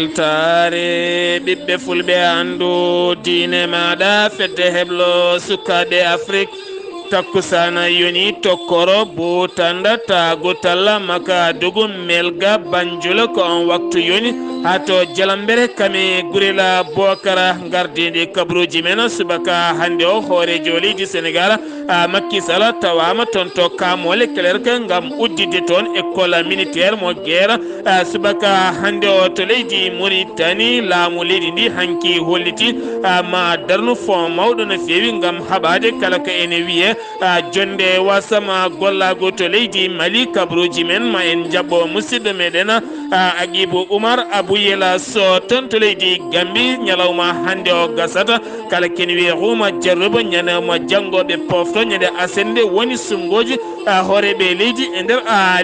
weltare ɓiɓɓe fulɓe andu diine maɗa fedde heblo sukaɓe afrique takkusana yoni tokkoro butanda tagu talla maka dugu melga banjula ko on waktu yoni hato jalambere kame gurela bokara gardidi kabruji men subaka hande o hoore joliji sénégal Macky Sall tawama toon to kamole clerc ngam uddide toon école militaire mo guerre subaka hande o to leydi Mauritanie laamu leydi ndi hanki holliti ma darnu fond mawɗo no fewi ngam haɓade kala ko ene wiye jonde wasama gollago to leydi Mali kabruji men ma en jabbo musidɗo meɗen Agibou Oumar Abouyela so ton to leydi Gambie ñalawma hande o gasata kala ken wiye Huma Jarruba ñanama jangoɓe pofto ñande asende woni sungoji hooreɓe leydi e nder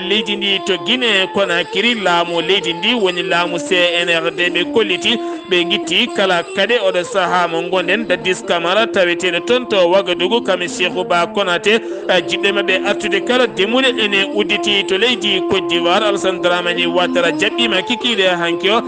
leydi ndi to Guinée Conakry laamu leydi ndi woni laamu CNRD ɓe kolliti ɓe guitti kala kade oɗo saaha mo gonden Dadis Camara taweteɗo toon to Wagadugu kame Cheikhou Ba Konaté jiɗɗo mabɓe artude kala demude ene udditi to leydi Côte d'Ivoire Alassane Dramani Ouattara jaɓɓima kikiɗe hanki o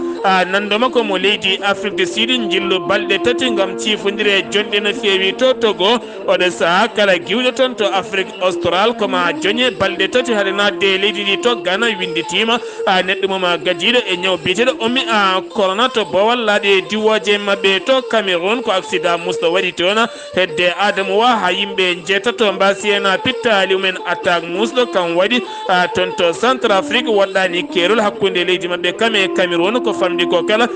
nandoma ko mo leydi Afrique du Sud jillu balɗe tati gam cifodire jonɗe no fewi to Togo oɗo saaha kala giwɗo toon to Afrique austral koma joñe balɗe tati haade nadde leydi ndi to Ghana winditima neɗɗo moma gadiɗo e ñaw biyeteɗo ommi corona to bowal laaɗe diwoje mabɓe to Cameroun ko accident musɗo waɗi toon hedde Adamou Wa ha yimɓe jeetato mbasi hen pittali mumen attaque musɗo kam waɗi toon to Centrafrique woɗɗani kerol hakkude leydi mabɓe kame Cameroun ko famdi ko kala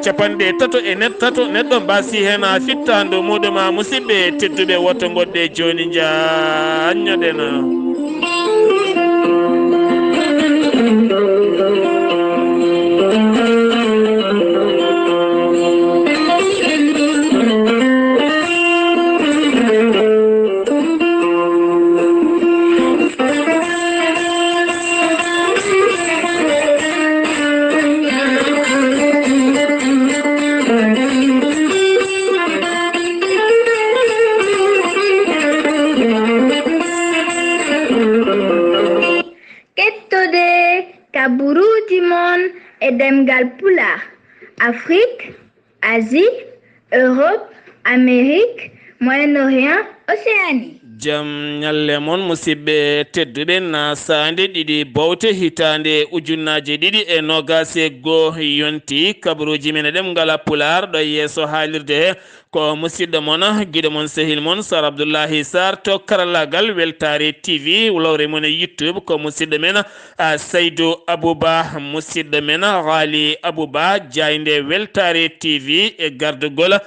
capanɗe tato e tato neɗɗo mbasi hen fittando muɗum musidɓe tedduɓe wotto goɗɗe joni jañoɗen Demgal Pulaar, Afrique, Asie, Europe, Amérique, Moyen-Orient, Océanie. jam ñalle mon musidɓe tedduɓe na sande ɗiɗi bowte hitande ujunnaje ɗiɗi e nogase go yonti kabruji men ɗem ngala Pulaar ɗo yeeso haalirde he ko musidɗo mon guiɗo mon sehil mon Sar Abdoullahi Sarr to karallagal Weltare TV wulawre mon YouTube ko musidɗo men Saydou Abouba musidɗo men Ghali Abouba jayde Weltare TV e gardugol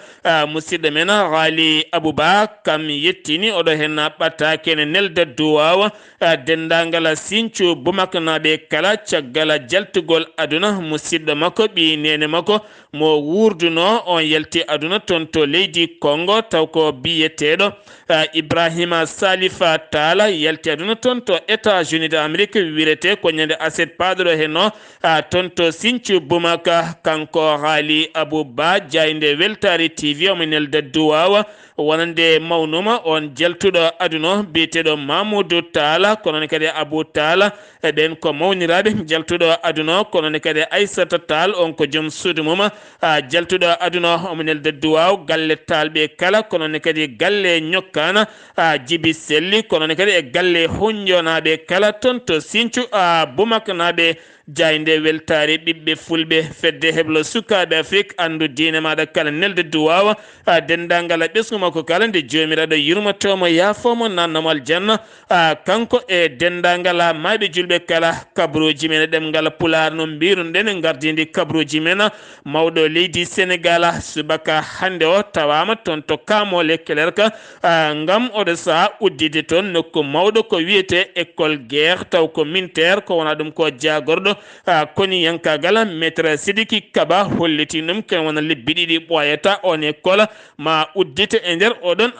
musidɗo men Ghali Abouba kam yettini oɗo hen ɓatta kene nelde duwawa dendagal Sinthiou Boumaknaɓe kala caggal jaltugol aduna musidɗo makko ɓi nene makko mo wurduno on yalti aduna toon to leydi Congo taw ko biyeteɗo Ibrahima Salifa Talla yalti aduna toon to États-Unis d'Amérique wirete ko ñande aset paɗoɗo henno toon to Sinthiou Boumaka kanko Ghali Abouba jayde Weltare TV omo nelde duwawa wonande mawnuma on jaltuɗo aduna biyeteɗo Mamoudou Talla kono kadi Abou Talla eɓen ko mawniraɓe jaltuɗo aduna kono kadi Aissata Tall on ko joom suudu mum jaltuɗo aduna omo nelde duwaw galle talɓe kala kono kadi galle ñokkana Djibi Selli kono kadi e galle hunjonaɓe kala toon to Sinthiou Boumaknaɓe jayde Weltare ɓiɓɓe fulɓe fedde heblo sukaɓe Afrique andu diine maɗa kala nelde duwawa dendagal ɓesgu makko kala nde jomiraɗo yurmatomo yafomo nannomo aljanna kanko e dendagal maɓe julɓe kala kabruji men ɗemgal Pulaar no mbiruɗen gardidi kabruji men mawɗo leydi Sénégal subaka hande o tawama toon to kamole clerc ngam oɗo saaha uddide toon nokku mawɗo ko wiyete école guerre taw ko militaire ko wona ɗum ko jagorɗo koni yankagal maître Sidiki Kaba holliti ɗum ken wona lebbi ɗiɗi ɓoyata on école ma uddite e nder oɗon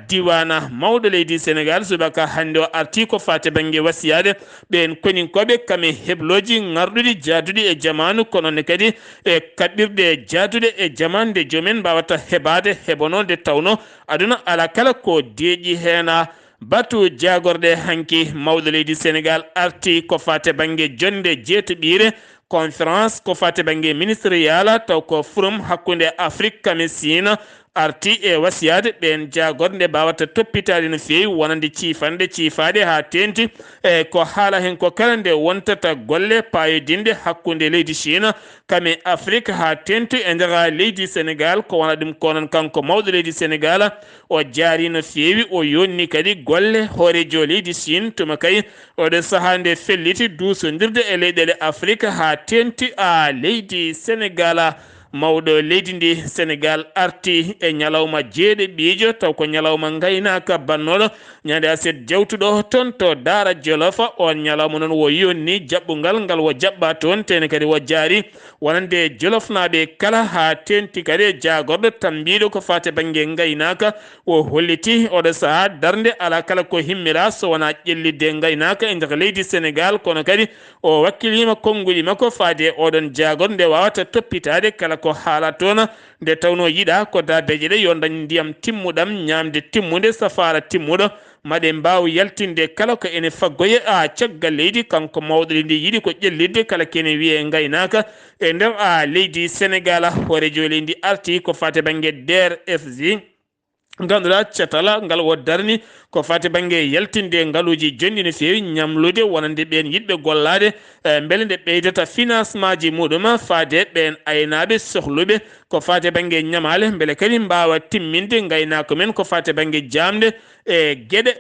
diwana mawɗo leydi Sénégal subaka hande o arti ko fate banggue wasiyade ɓen koninkoɓe kame hebloji garɗuɗi jaaduɗi e jamanu kono ne kadi e kaɓɓirɗe jaaduɗe e jamanu nde jomumen mbawata heɓade heɓono nde tawno aduna ala kala ko deeƴi hen batu jagorde hanki mawɗo leydi Sénégal arti ko fate banggue jonde jeetoɓire conférence ko fate bange ministériel taw ko forum hakkunde Afrique kamesina arti e wasiyade ɓen jagorde bawata toppitade no fewi wonande ciifade ha tenti ko haala hen ko kala nde wontata golle payodinde hakkunde leydi Chine kame Afrique ha tenti e nder leydi Sénégal ko wona ɗum konon kanko mawɗo leydi Sénégal o jaari no fewi o yonni kadi golle hoorejo leydi Chine tuma kay oɗo saaha nde felliti duusodirde e leyɗele Afrique ha tenti leydi Sénégal mawɗo leydi ndi Sénégal arti e ñalawma jeeɗiɗijo taw ko ñalawma gaynaka bannoɗo ñande aset jawtuɗo toon to Daara Jolof on ñalawma noon wo yonni jaɓɓungal ngal wo jaɓɓa toon tene kadi wo jaari wonande Jolofnaɓe kala ha tenti kadi jagorɗo tambiɗo ko fate banggue gaynaka o holliti oɗo saaha darde ala kala ko himmira so wona ƴellidde gaynaka e nder leydi Sénégal kono kadi o wakkilima konnguli makko faade oɗon jagorɗo nde wawata toppitade kala ko haala toon nde tawno yiɗa ko dabeje ɗe yo dañ ndiyam timmuɗam ñamde timmude safara timmuɗo maɗe mbaw yaltinde kala ko ene faggoye caggal leydi kanko mawɗo ndi yiɗi ko ƴellidde kala kene wiye gaynaka e nder leydi Sénégal hoorejo leydi arti ko fate banggue DRFJ ganduɗa catala ngal wo darni ko fate banggue yaltinde ngaluji jondi no fewi ñamlude wonande ɓen yiɗɓe gollade beele nde ɓeydata financement ji muɗum faade ɓen aynaɓe sohluɓe ko fate banggue ñamale beele kadi mbawa timminde gaynako men ko fate banggue jamde e gueɗe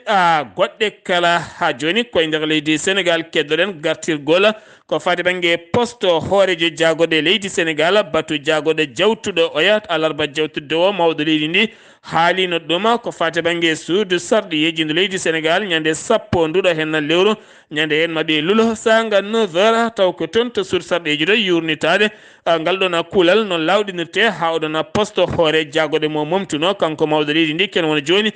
goɗɗe kala ha joni koye nder leydi Sénégal keddoɗen gartirgol ko fate banggue poste hoorejo jagoɗe leydi Sénégal batu jagoɗo jawtuɗo oya alarba jawtuɗo o mawɗo leydi ndi haalino ɗum ko fate banggue suudu sarɗi yejinde leydi Sénégal ñande sappo nduɗo hen lewru ñande hen maɓe lulo sanga 9h taw ko toon to suudu sarɗeji ɗo yurnitade ngal ɗon kuulal no lawɗinirte ha oɗon poste hoore jagoɗe mo momtuno kanko mawɗo leydi ndi ken wona joni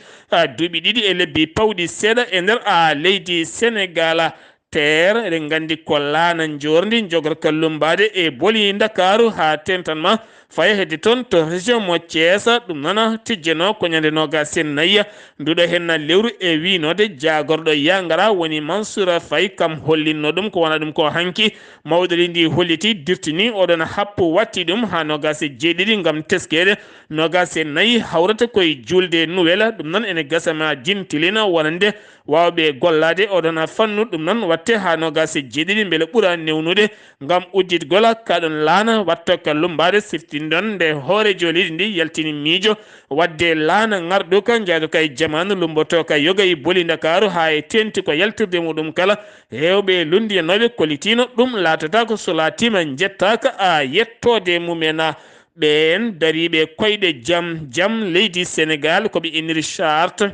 duuɓi ɗiɗi e lebbi pawɗi seeɗa e nder leydi Sénégal terre eɗen gandi ko laana jordi jogor kallumbade e boli Dakaru ha tentanma faye hedde toon to région mo Thiès ɗum noon tijjeno ko ñande nogas e nayyi nduɗo hen lewru e winode jagorɗo yangara woni Mansour Faye kam hollinno ɗum ko wona ɗum ko hanki mawɗo ndi holliti dirtini oɗon happu watti ɗum ha nogas e jeeɗiɗi gam teskede nogas e nayyi hawrata koye julde Nouvelle ɗum noon ene gasama jintilina wonande wawɓe gollade oɗon fannu ɗum noon watte ha nogas e jeeɗiɗi beele ɓuura newnude gam udditgol kaɗon laana watta ka lumbade siftindon nde hoorejo leydi ndi yaltini miijo wadde laana ngarɗo ka jaaɗo kay jamanu lumboto ka yoga e boli Dakaru ha e tenti ko yaltirde muɗum kala hewɓe lundi e noɓe kolitino ɗum laatata ko so laatima jettaka yettode mumena ɓen dariɓe koyɗe jam leydi Sénégal koɓe inniri charte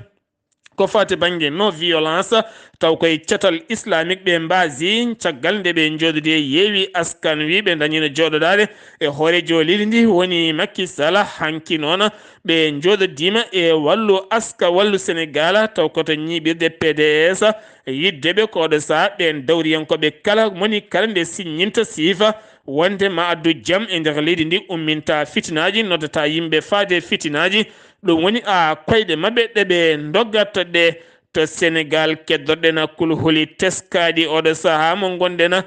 ko fate banggue non violence taw koye catal islamique ɓe mbasi caggal nde ɓe jooɗodi yeewi askan wi ɓe dañino jooɗodade e hoorejo leydi ndi woni Macky Sall hanki noon ɓe jooɗodima e wallu Sénégal taw koto ñiɓirde PDS yiddeɓe koɗo saaha ɓen dawriyankoɓe kala moni kala nde siññinta siifa wonde ma addu jaam e nder leydi ndi umminta fitinaji noddata yimɓe faade fitinaji ɗum woni koyɗe mabɓe ɗeɓe doggata ɗe to Sénégal keddoɗen kulhuli teskaɗi oɗo saaha mo gonɗen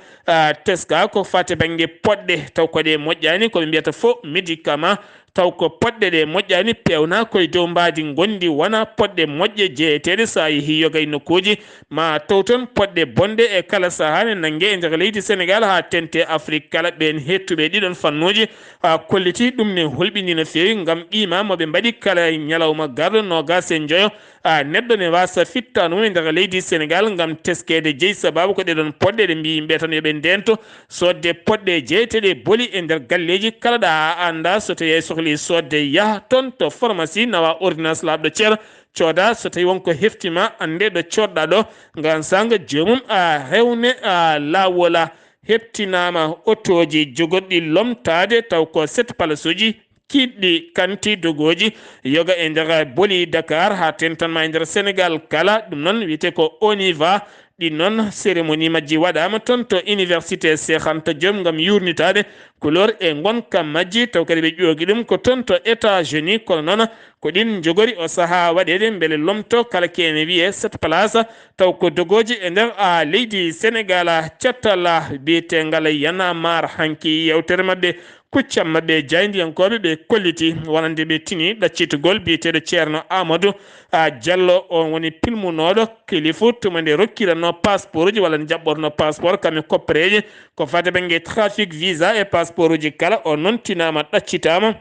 teska ko fate banggue poɗɗe taw koɗe moƴƴani koɓe mbiyata faux médicament taw ko poɗɗe ɗe moƴƴani pewna koye dow mbadi gondi wona poɗɗe moƴƴe jeeyeteɗe sa yeehi yogay nokkuji ma taw toon poɗɗe bonde e kala saaha ne nangue e nder leydi Sénégal ha tente Afrique kala ɓen hettuɓe ɗiɗon fannuji kolliti ɗum ne hulɓini no fewi gam qima moɓe mbaɗi kala ñalawma garɗo nogas e joyo neɗɗo ne wasa fitta ɗum e nder leydi Sénégal gam teskede jeeyi sababu ko ɗeɗon poɗɗe ɗe mbi yimɓe tan yoɓe ndento sodde poɗɗe jeeyeteɗe booli e nder galleji kala ɗa anda so tawi sohli sodde yaha toon to pharmacie nawa ordonnance laaɓɗo ceer cooda so tawi wonko heftima ande ɗo coɗɗa ɗo ngam sanga jomum rewne lawola heptinama otoji jogorɗi lomtade taw ko 7 palasuji kiɗɗi kanti dogoji yoga e nder boli Dakar ha tentanma e nder Sénégal kala ɗum noon wiyete ko on y va ɗi noon cérémonie majji waɗama toon to université Cheikh Anta Diop gam yurnitade couleur e gonka majji taw kadi ɓe ƴoogi ɗum ko toon to États-Unis kono noon ko ɗin jogori o saha waɗede beele lomto kala kene wiye 7 place taw ko dogoji e nder leydi Sénégal cettala biyetengal Y'en a marre hanki yewtere mabɓe kuccam mabɓe jayndiyankoɓe ɓe kolliti wonande ɓe tini ɗaccitugol biyeteɗo ceerno Amadou Diallo on woni pilmunoɗo kilifu tuma nde rokkiranno passeport uji walla jaɓɓorno passeport kame koppareje ko fate banggue trafic visa e passeport uji kala o noon tinama ɗaccitama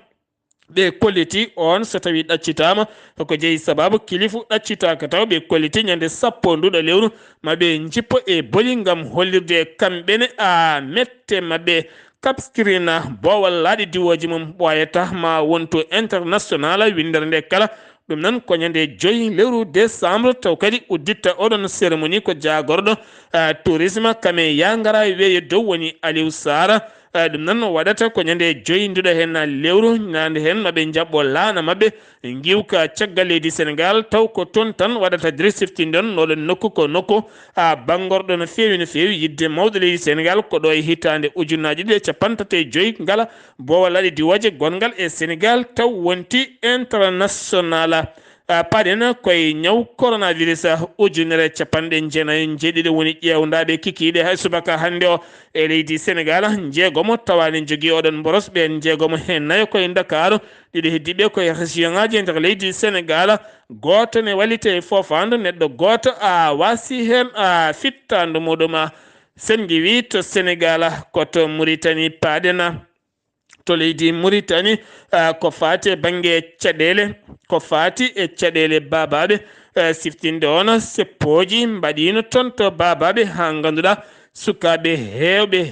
ɓe kolliti on so tawi ɗaccitama ko jeeyi sababu kilifu ɗaccitaka taw ɓe kolliti ñande 10 nduɗo lewru maɓe jippo e boli gam hollirde kamɓene mette mabɓe kapskirina bowal laaɗi diwoji mum ɓoyata ma wonto international windere nde kala ɗum nan ko ñande 5 lewru décembre taw kadi udditta oɗon cérémonie ko jagorɗo tourisme kame yangara weeye dow woni Aliou Sara ɗum nan waɗata ko ñande 5 nduɗo hen lewru ñande hen maɓe jaɓɓo laana maɓɓe giwka caggal leydi Sénégal taw ko toon tan waɗata dresifti ɗon noɗon nokku ko nokku bangorɗo no fewi yidde mawɗo leydi Sénégal ko ɗo e hitande ujunnaji ɗiɗi e capanɗe tati e joyyi ngala bowal laaɗi diwoje gongal e Sénégal taw wonti international paɗen koye ñaw coronavirus ujunere capanɗe jeenayi jeeɗiɗi woni ƴewdaɓe kikiɗe hay subaka hande o e leydi Sénégal jeegomo tawani jogui oɗon boros ɓen jeegomo hen nayo koye Dakar ɗiɗi heddiɓe koye région ngaji e nder leydi Sénégal goto ne wallite e fofande neɗɗo goto wasi hen fittandu muɗum sen giwi to Sénégal koto Mauritanie paɗen to leydi Mauritanie ko fati banggue caɗele ko fati e caɗele babaɓe siftinde on seppoji mbaɗino toon to babaɓe ha ganduɗa sukaɓe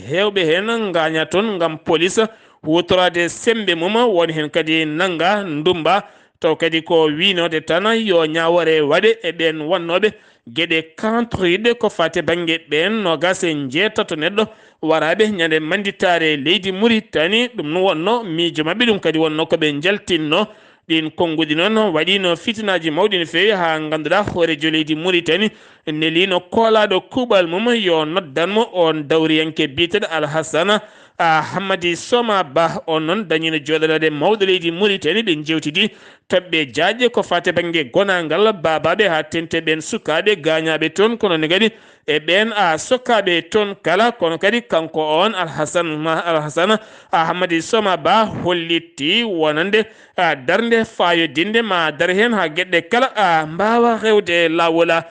hewɓe hen gaña toon gam police hutorade sembe mum woni hen kadi nanga ndumba taw kadi ko winode tan yo ñawore waɗe e ɓen wonnoɓe gueɗe kantoriɗe ko fate banggue ɓen nogas e jeetato neɗɗo waraɓe ñande manditare leydi Mauritanie ɗum no wonno miijo mabɓe ɗum kadi wonno koɓe jaltinno ɗin konguɗi noon waɗino fitinaji mawɗi no fewi ha ganduɗa hoorejo leydi Mauritanie nelino koolaɗo kuuɓal mum yo noddanmo on dawriyanke biteɗo Alhassana Hammadi Soma Ba on noon dañino joɗorade mawɗo leydi Mauritanie ɓe jewtidi toɓɓe jaaje ko fate banggue gonagal babaɓe ha tente ɓen sukaɓe gañaɓe toon kono ne kadi e ɓen sokkaɓe toon kala kono kadi kanko on Alhassana Hammadi Soma Ba holliti wonande darde fayodinde ma dar hen ha gueɗɗe kala mbawa rewde lawola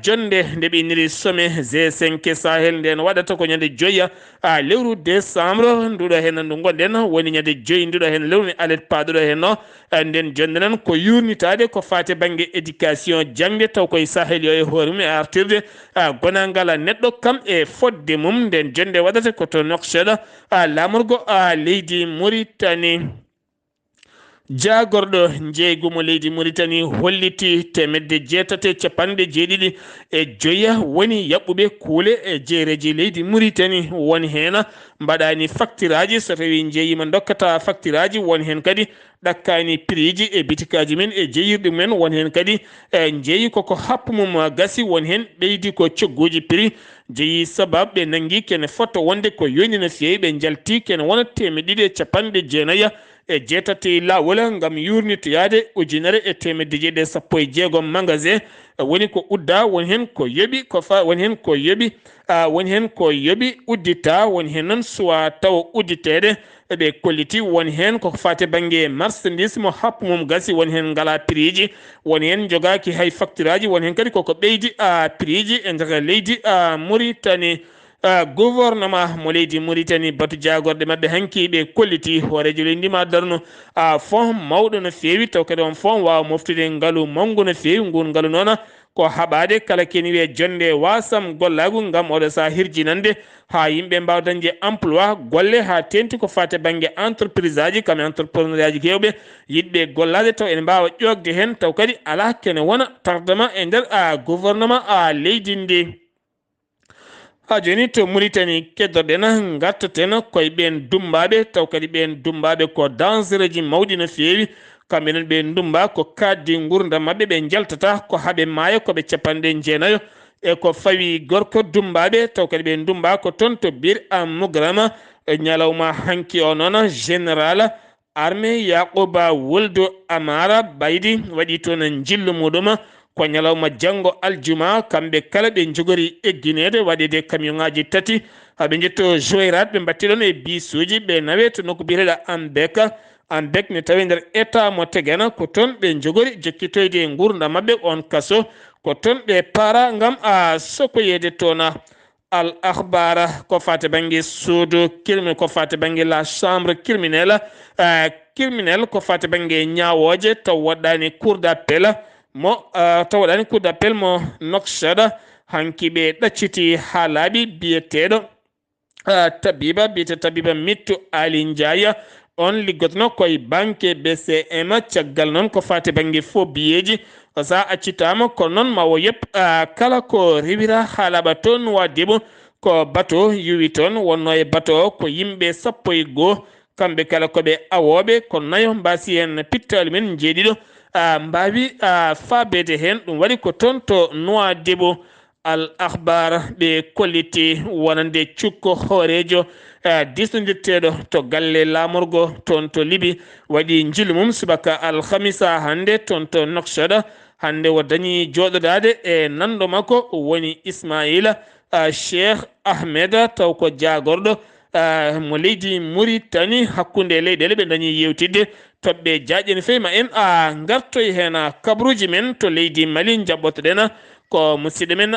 jonde nde ɓe inniri sommet G5 Sahel nden waɗata ko ñande 5 lewru décembre nduɗo hen ndu gonɗen woni ñande 5 nduɗo hen lewru ni alet paɗuɗo hen no nden jonde noon ko yurnitade ko fate banggue éducation jangde taw koye Sahel yo e hoore mum e artirde gonagal neɗɗo kam e fodde mum nden jonde waɗata ko to Nouakchott lamorgo leydi Mauritanie jagorɗo jeygumo leydi Mauritanie holliti 875 woni yaɓɓuɓe kuule e jeereji leydi Mauritanie woni hen mbaɗani facture aji so tawi jeeyima dokkata facture aji woni hen kadi ɗakkani prix ji e bitikaji men e jeeyirɗe men woni hen kadi jeeyi koko happu mum gasi woni hen ɓeydi ko cogguji prix jeeyi sababu ɓe nangui kene fotto wonde ko yoni no fewi ɓe jalti kene wona 290 e jeetati lawol gam yurnitoyade ujunere e 116 magasin woni ko udda woni hen ko yoɓi woni hen ko yoɓi uddita woni hen noon suwa taw udditede ɓe kolliti woni hen koko fate banggue marchandise mo happu mum gasi woni hen ngala prix ji woni hen jogaki hay facture aji woni hen kadi koko ɓeydi prix ji e nder leydi Mauritanie gouvernement mo leydi Mauritanie batu jagorde mabɓe hanki ɓe kolliti hoorejo leydi ndima darno fond mawɗo no fewi taw kadi on fond wawa moftude ngaalu mawgu no fewi ngun ngaalu noon ko haɓade kala keni wiye jonde wasam gollagu gam oɗo sa hirjinande ha yimɓe mbawa dañde emploi golle ha tenti ko fate banggue entreprise aji kam entrepreneur aji kewɓe yiɗɓe gollade taw ene mbawa ƴogde hen taw kadi ala kene wona tardement e nder gouvernement leydi ndi joni to Mauritanie keddoɗen gartoten koye ɓen dumbaɓe taw kadi ɓen dumbaɓe ko danger ji mawɗi no fewi kamɓenen ɓe dumba ko kaddi gurdam mabɓe ɓe jaltata ko haaɓe maayo koɓe 9 e ko fawi gorko dumbaɓe taw kadi ɓe dumba ko toon to bir mugrama ñalawma hanki o noon général arme yaquba wuldu amara baydi waɗi toon jillu muɗum ko ñalawma janngo aljuma kamɓe kala ɓe jogori egginede waɗede camion ngaji tati haɓe jetto joyrat ɓe battiɗon e bisuji ɓe nawe to nokku biyeteɗo ambek ne tawi nder état mo tegena ko toon ɓe jogori jokkitoyde gurdam mabɓe on kaso ko toon ɓe para gam a sokoyede toona al akhbara ko fate banggue suudu criminel ko fate banggue la chambre criminel ko fate banggue ñawoje taw waɗɗani cour d'appel mo taw waɗani cour d'appel mo Nouakchott hanki ɓe ɗacciti ha laaɓi biyeteɗo tabiba mittu ali ndiaye on liggotono koye banque BCM caggal noon ko fate banggue fo biyeji sa accitama kono noon ma wo yep kala ko rewira ha laaɓa toon wadimo ko bateau yuwi toon wonno e bateau ko yimɓe 11 kamɓe kala koɓe awoɓe kono nayo mbasi hen pittali men jeeɗiɗo mbawi fabede hen ɗum waɗi ko toon to Nouadhibou al akhbar ɓe kolliti wonande cukko hoorejo disnodirteɗo to galle lamorgo toon to Liby waɗi jilu mum subaka alhamisa hande toon to Nouakchott hande o dañi joɗodade e nanɗo makko woni Ismaila Cheikh Ahmed taw ko jagorɗo mo leydi Mauritanie hakkude leyɗele ɓe dañi yewtidde toɓɓe jaƴeni fewi ma en gartoy hen kabruji men to leydi Mali jaɓɓotoɗen ko musidɗo men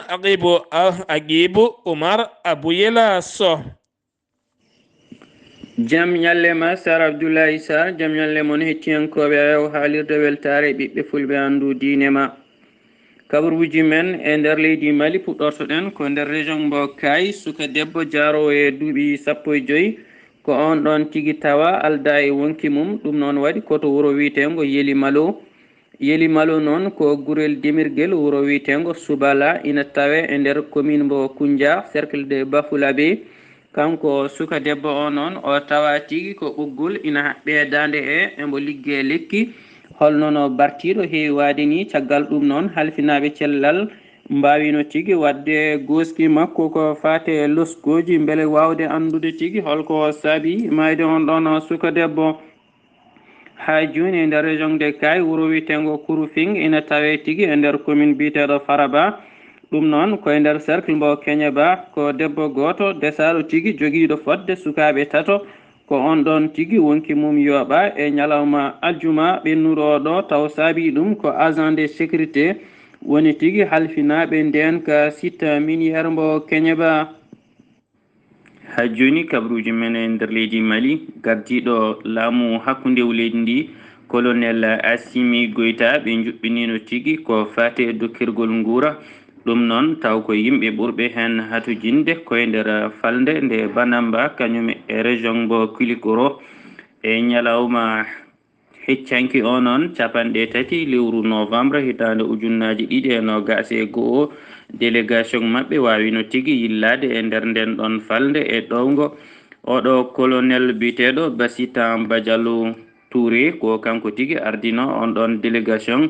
Agibou Oumar Abouyela Sow. jam ñallema Sar Abdoulaye Sarr jam ñalle mon hettiyankoɓe ayo haalirde weltare ɓiɓɓe fulɓe andu dinema kabaruji men e nder leydi Mali puɗɗortoɗen ko nder région mbo Kay suka debbo jaarowo e duuɓi 15 ko on ɗon tigui tawa alda e wonki mum ɗum noon waɗi koto wuuro wiitengo Yeli Malo noon ko gurel demirguel wuuro wiitengo Soubala ina tawe e nder commune mbo Koundia cercle de Bafouladé kanko suka debbo o noon o tawa tigui ko ɓoggol ina haɓɓe dande embo ligge lekki holno no bartiɗo heewi waade ni caggal ɗum noon halfinaɓe cellal mbawino tigui wadde goski makko ko fate losgoji beele wawde andude tigui holko saabi mayde on ɗon suka debbo ha joni e nder région de Kay wuuro witengo Kourofing ina tawe tigui e nder commune biteɗo Faraba ɗum noon koye nder cercle mbo Keñeba ko debbo goto desaɗo tigui joguiɗo fodde sukaɓe tato ko on ɗon tigui wonki mum yooɓa e ñalawma aljuma ɓennuɗo ɗo taw saabi ɗum ko agent de sécurité woni tigui halfinaɓe nden ka site miniére mbo Keñeba. ha joni kabaruji men e nder leydi Mali gardiɗo laamu hakkude leydi ndi colonel Assimi Goïta ɓe juɓɓinino tigui ko fate dokkirgol nguura ɗum noon taw ko yimɓe ɓurɓe hen hatujinde koye nder falde nde Banamba kañum e région mbo Kilikoro e ñalawma heccanki o noon 3 lewru novembre hitande ujunnaji 2021 délégation mabɓe wawino tigui yillade e nder nden ɗon falde e ɗowgo oɗo colonel biteɗo Bassita Badialou Touré ko kanko tigui ardino on ɗon délégation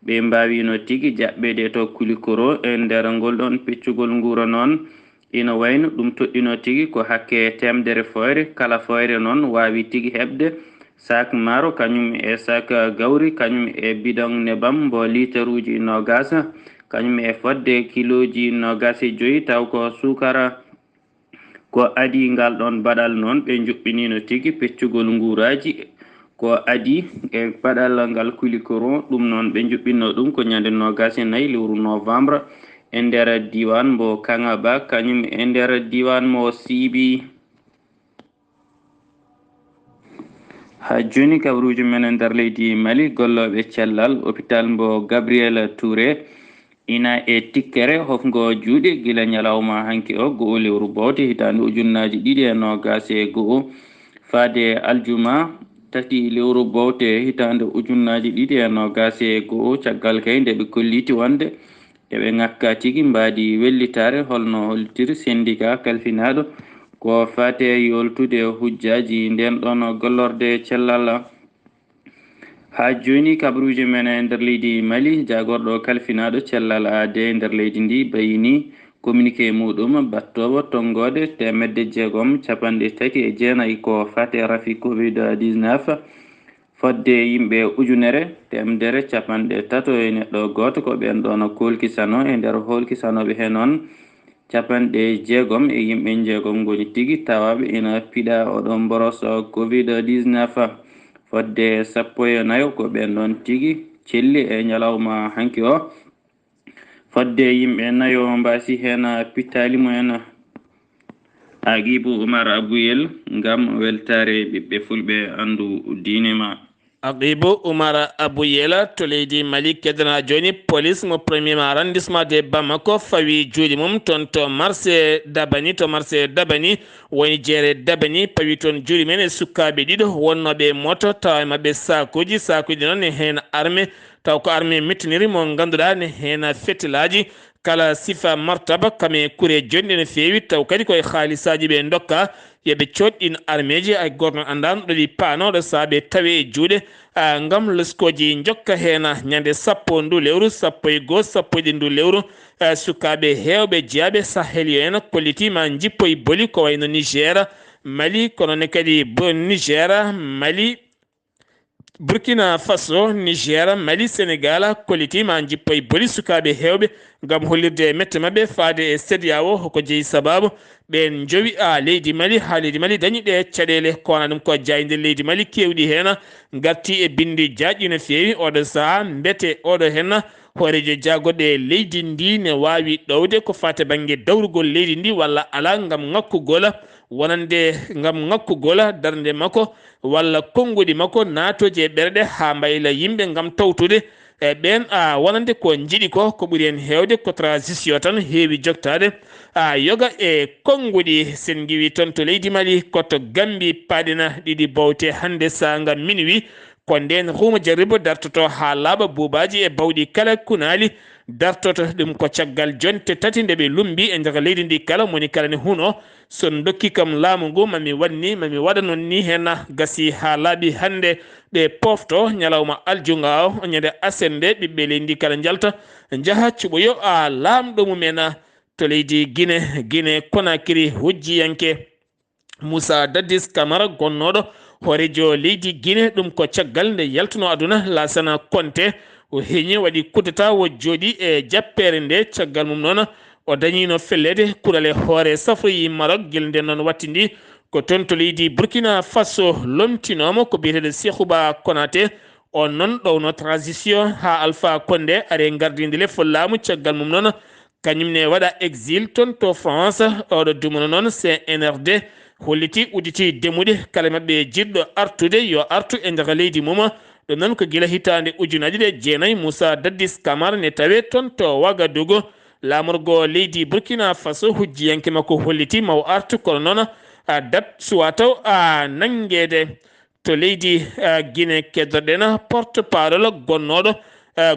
ɓe mbawino tigui jaɓɓede to Kulikoro e nder ngol ɗon peccugol nguura noon ina wayno ɗum toɗɗino tigui ko hakke temdere foyre kala foyre noon wawi tigui heɓde sac maaro kañum e sac gawri kañum e bidon nebam mbo litre 20 kañum e fodde kiloji 25 taw ko sukara ko adi ngal ɗon baɗal noon ɓe juɓɓinino tigui peccugol nguuraji ko adi e baɗal ngal Kulikoro ɗum noon ɓe juɓɓinno ɗum ko ñande 24 lewru novembre e nder diwan mbo Kangaba kañum e nder diwan mo Sibi. ha joni kabaruji men e nder leydi Mali golloɓe cellal hôpital mbo Gabriel Touré ina e tikkere hofgo juuɗe gila ñalawma hanki o go lewru bawde hitande ujunnaji 2021 faade aljuma 3 lewru bawde hitande ujunnaji 2021 caggal kay nde ɓe kolliti wonde eɓe ngakka tigui mbadi wellitare holno hollitiri syndicat kalfinaɗo ko fate yoltude hujjaji nden ɗon gollorde cellal. ha joni kabaruji men e nder leydi Mali jagorɗo kalfinaɗo cellal ade nder leydi ndi bayini communiqué muɗum battowo tonggode 639 ko fate rafi covid-19 fodde yimɓe ujunere temdere capanɗe tato e neɗɗo goto ko ɓen ɗon kolkisano e nder holkisanoɓe he noon capanɗe jeegom e yimɓe jeegom goni tigui tawaɓe ina piɗa oɗon boros covid-19 fodde 14 ko ɓen ɗon tigui celli e ñalawma hanki o fodde yimɓe nayo mbasi hen pittali mumen Agibou Oumar Abouyel ngam weltare ɓiɓɓe fulɓe andu diine ma. Agibou Oumar Abouyel to leydi Mali kedana joni police mo premier arrondissement de Bamako fawi juuɗe mum toon to marché Dabani woni jeere Dabani pawi toon juuɗe men e sukkaɓe ɗiɗo wonnoɓe moto tawa mabɓe sakuji noon ne hen armé taw ko armé mittiniri mo ganduɗa ne hen fettilaji kala sifa martaba kame kure jonɗe no fewi taw kadi koye haalisaji ɓe dokka yeɓe coɗɗin arméji ay goto andano ɗoɗi panoɗo saaɓe tawe e juuɗe ngam leskoji jokka hen ñande 10 ndu lewru 11 sappo ndu lewru sukaɓe hewɓe jeeyaɓe Sahel en kollitima jippoye booli ko wayno Niger Mali kono ne kadi Niger Mali Burkina Faso Niger Mali Sénégal kollitima jippoye booli sukaɓe hewɓe ngam hollirde mette mabɓe faade e CEDEAO hoko jeeyi sababu ɓen jowi leydi Mali ha leydi Mali dañi ɗe caɗele kowona ɗum ko jayde leydi Mali kewɗi hen garti e bindi jaƴƴi no fewi oɗo saaha mbete oɗo hen hoorejo jagoɗe leydi ndi ne wawi ɗowde ko fate banggue dawrugol leydi ndi walla ala ngam ŋakkugol wonande ngam ŋakkugol darde makko walla konnguɗi makko natoje ɓerɗe ha mbayla yimɓe ngam tawtude e ɓen wonande ko jiiɗi ko ɓuuri hen hewde ko transition tan heewi joktade yoga e konnguɗi sen giwi toon to leydi Mali koto Gambi paɗina ɗiɗi bawte hande sanga minuit ko nden huma jarribo dartoto ha laaɓa buubaji e bawɗi kala kunali dartoto ɗum ko caggal jonte tati nde ɓe lumbi e nder leydi ndi kala moni kala ne huno son dokki kam laamu ngu mami waɗa noon ni hen gasi ha laaɓi hande ɓe pofto ñalawma aljunga o ñande asende ɓiɓɓe leydi ndi kala jalta jaaha cuɓoyo laamɗo mumen to leydi Guinée Conakry hujjiyanke Moussa Dadis Camara gonnoɗo hoorejo leydi Guinée ɗum ko caggal nde yaltuno aduna Lassana Conté o heeñi waɗi kudeta wo jooɗi e jappere nde caggal mum noon o dañino fellede kurale hoore safroyi Maroc guel nden noon wattidi ko toon to leydi Burkina Faso lomtinomo ko biyeteɗo Sékouba Konaté on noon ɗowno transition ha Alpha Condé are gardide lefol laamu caggal mum noon kañumne waɗa exil toon to France oɗo dumuno noon CNRD holliti udditi demude kala mabɓe jiɗɗo artude yo artu e nder leydi mum ɗum noon ko gila hitande ujunaji ɗe jeenayyi Moussa Dadis Camara ne tawe toon to Ouagadougou lamorgo leydi Burkina Faso hujjiyanke makko holliti maw artu kono noon dat suwa taw nangede to leydi Guinée keddoɗen porte parole gonnoɗo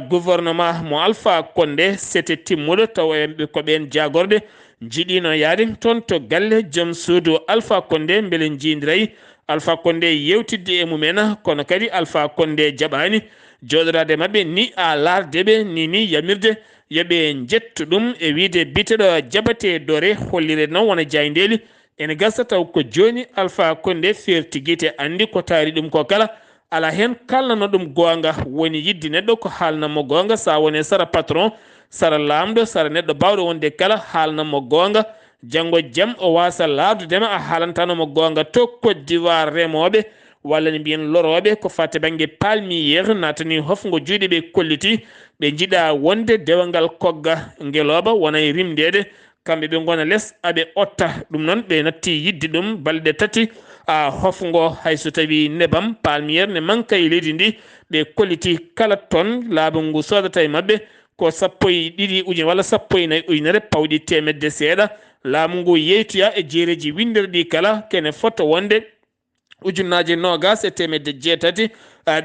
gouvernement mo Alpha Condé sete timmuɗo taw ko ɓen jagorde jiɗino yaade toon to galle joom suudu Alpha Condé beele jindirayi Alpha Condé yewtidde e mumen kono kadi Alpha Condé jaɓani joɗorade mabɓe ni lardeɓe ni yamirde yoɓe jettu ɗum e wiide biteɗo jabate dore hollire noon wona jaydeli ene gasa taw ko joni Alpha Condé fertiguite andi ko taari ɗum ko kala ala hen kalnano ɗum gonga woni yidde neɗɗo ko haalnamo gonga sa woni sara patron sara lamɗo sara neɗɗo bawɗo wonde kala haalnamo gonga janggo jaam o wasa laabdudema a haalantanomo gonga to Côte d'Ivoire remoɓe walla ne mbiyen loroɓe ko fatte banggue palmière natani hofgo juuɗe ɓe kolliti ɓe jiiɗa wonde dewgal kogga ngeloba wona e rimdede kamɓe ɓe gona less aɓe otta ɗum noon ɓe natti yidde ɗum balɗe tati hofgo hayso tawi nebam palmière ne manka e leydi ndi ɓe kolliti kala tonne laabu ngu sodata e mabɓe ko 12 ujunere walla 14 ujunere pawɗi temedde seeɗa laamu ngu yeytoya e jeereji windirɗi kala kene fota wonde ujunnaje nogas e temedde jeetati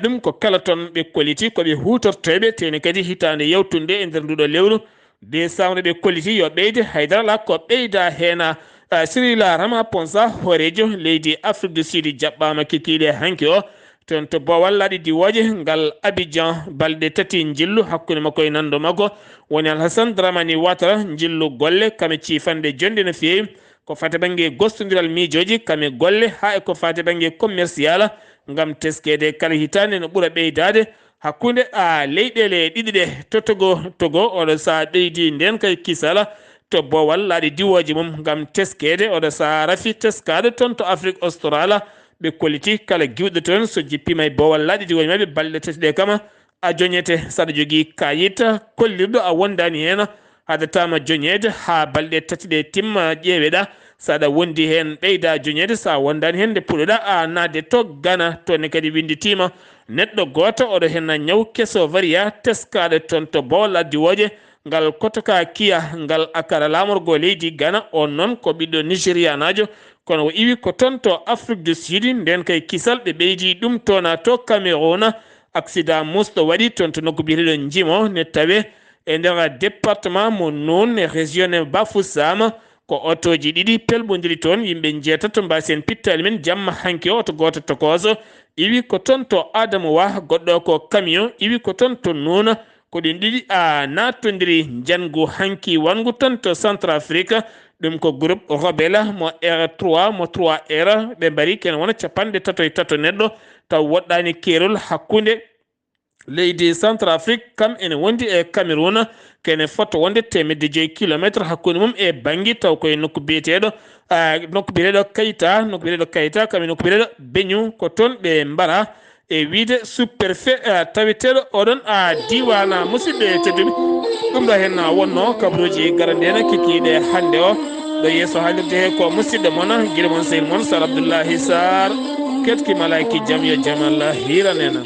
ɗum ko kala ton ɓe kolliti koɓe hutortoɓe tene kadi hitande yewtunde e nder nduɗo lewru décembre ɓe kolliti yo ɓeyde haydara ala ko ɓeyda hen Cyrila Ramaphosa hoorejo leydi Afrique du Sud jaɓɓama kikiɗe hanki o toon to Bowal laaɗi diwoje ngal Abidjan balɗe tati jillu hakkude makko e nando makko woni Alhassane Dramani Ouattara jillu golle kame cifande jonde no fewi ko fate banggue gostodiral miijoji kame golle ha e ko fate banggue commercial ngam teskede kala hitande no ɓura ɓeydade hakkunde leyɗele ɗiɗi ɗe togo oɗo sa ɓeydi nden kay kisala to bowal laaɗi diwoji mum ngam teskede oɗo sa rafi teskade toon to Afrique australa ɓe kolliti kala giwɗo toon so jippima e bowal laaɗi diwoji mabɓe balɗe tati ɗe kama a joñete saɗa jogui kayit kollirɗo a wondani hen hadatama joñede ha balɗe tati ɗe timma ƴeeweɗa saɗa wondi hen ɓeyda joñede sa wondani hen nde puɗoɗa a nadde to Gana toonne kadi winditima neɗɗo goto oɗo hen ñaw kesso varia teskaɗo toon to bowal addiwoje ngal kotoka kiya ngal akara lamorgo leydi Gana on noon ko ɓiɗɗo Nigéria najo kono o iwi ko toon to Afrique du Sud nden kay kisal ɓe ɓeydi ɗum tona to Cameroun accident musɗo waɗi toon to nokku biyeteɗo Jimo ne tawe e nder département mo non e région ne Bafoussam ko otoji ɗiɗi pelɓodiri toon yimɓe jeetato mbasen pittali men jamma hanki o to goto tokoso iwi ko toon to Adama Wa goɗɗo ko camion iwi ko toon to Nuna ko ɗin ɗiɗi nattodiri jangu hanki wangu toon to Centrafrique ɗum ko groupe Rebelle mo R3 mo 3R ɓe mbari ken wona capanɗe tato e tato neɗɗo taw woɗɗani keerol hakkunde leydi Centrafrique kam ene wondi e Cameroun kene foto wonde 100 kilométre hakkunde mum e bangui taw koye nokku biyeteɗo Kayita kam e nokku biyeteɗo Beñu ko toon ɓe mbara e wiide sous-préfet taweteɗo oɗon diwana musidɓe tedduɓe ɗum ɗo hen wonno kabaruji garandena kikiɗe hande o ɗo yeeso haalirde he ko musidɗo moon guila moon sehil moon Sar Abdoullahi Sar ketki malaki jam yo jaam Allah hiranena